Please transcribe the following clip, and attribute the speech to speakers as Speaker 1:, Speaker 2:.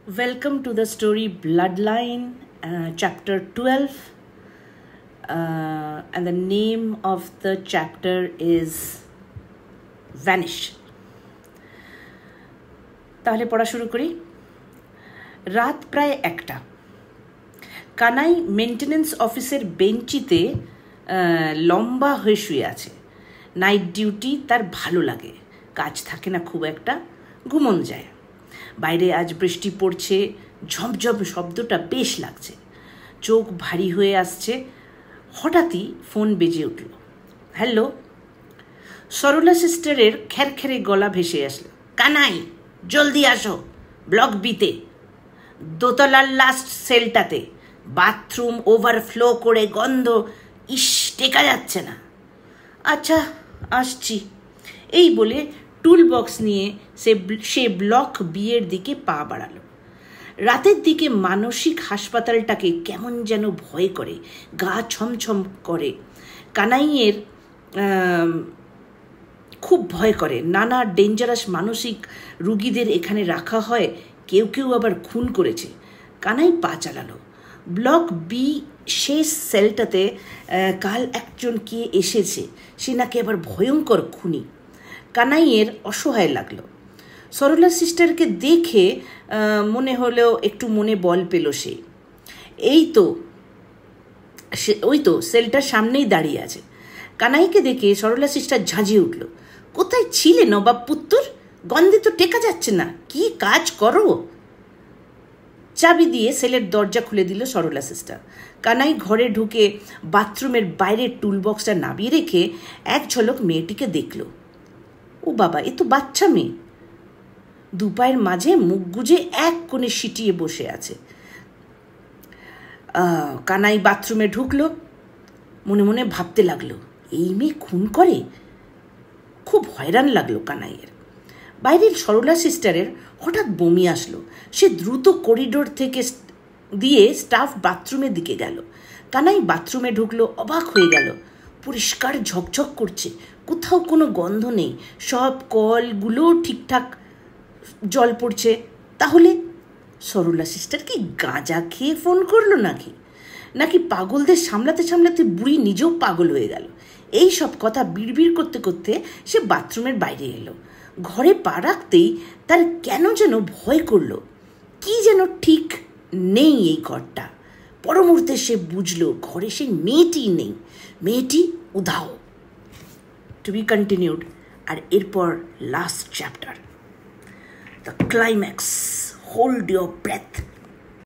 Speaker 1: Welcome to the story Bloodline, chapter 12. And the name of the chapter is Vanish. তাহলে পড়া শুরু করি। রাত প্রায় 1টা। কানাই মেনটেন্যান্স অফিসের বেঞ্চিতে লম্বা হয়ে শুয়ে আছে। নাইট ডিউটি তার ভালো লাগে, কাজ থাকে না খুব একটা, ঘুমন যায়। বাইরে আজ বৃষ্টি পড়ছে, ঝমঝম শব্দটা বেশ লাগছে। চোখ ভারী হয়ে আসছে। হঠাৎই ফোন বেজে উঠল। হ্যালো। সরলা সিস্টারের খ্যারখ্যারে গলা ভেসে আসলো। কানাই, জলদি আসো, ব্লক বিতে, দোতলার লাস্ট সেলটাতে। বাথরুম ওভারফ্লো করে গন্ধ, ইস, টেকা যাচ্ছে না। আচ্ছা, আসছি। এই বলে টুল বক্স নিয়ে সে ব্লক বিয়ের দিকে পা বাড়ালো। রাতের দিকে মানসিক হাসপাতালটাকে কেমন যেন ভয় করে, গা ছমছম করে। কানাইয়ের খুব ভয় করে। নানা ডেঞ্জারাস মানসিক রুগীদের এখানে রাখা হয়, কেউ কেউ আবার খুন করেছে। কানাই পা চালালো। ব্লক বি শেষ সেলটাতে কাল একজন কে এসেছে, সে নাকি আবার ভয়ঙ্কর খুনি। কানাইয়ের অসহায় লাগলো। সরলা সিস্টারকে দেখে মনে হলেও একটু মনে বল পেল সে। ওই তো সেলটার সামনেই দাঁড়িয়ে আছে। কানাইকে দেখে সরলা সিস্টার ঝাঁঝিয়ে উঠল। কোথায় ছিলে নবাব পুত্তর? গন্ধে তো টেকা যাচ্ছে না, কি কাজ করো? চাবি দিয়ে সেলের দরজা খুলে দিল সরলা সিস্টার। কানাই ঘরে ঢুকে বাথরুমের বাইরের টুলবক্সটা নামিয়ে রেখে এক ঝলক মেয়েটিকে দেখল। ও বাবা, এ তো বাচ্চা মেয়ে। দুপায়ের মাঝে মুখ গুজে এক কোণে সিটিয়ে বসে আছে। কানাই বাথরুমে ঢুকলো। মনে মনে ভাবতে লাগলো, এই মেয়ে খুন করে? খুব হয়রান লাগলো কানাইয়ের। বাইরের সরলা সিস্টারের হঠাৎ বমি আসলো। সে দ্রুত করিডোর থেকে দিয়ে স্টাফ বাথরুমের দিকে গেল। কানাই বাথরুমে ঢুকলো, অবাক হয়ে গেল। পরিষ্কার ঝকঝক করছে, কোথাও কোনো গন্ধ নেই, সব কলগুলো ঠিকঠাক জল পড়ছে। তাহলে সরলা সিস্টার কি গাঁজা খেয়ে ফোন করলো নাকি পাগলদের সামলাতে সামলাতে বুড়ি নিজেও পাগল হয়ে গেল? এই সব কথা বিড়বিড় করতে করতে সে বাথরুমের বাইরে এলো। ঘরে পা রাখতেই তার কেন যেন ভয় করলো। কি যেন ঠিক নেই এই ঘরটা। পর মুহূর্তে সে বুঝলো ঘরে সেই মেয়েটি নেই, মেয়েটি উধাও। Two B continued. আর এরপর last chapter, the climax. Hold your breadth.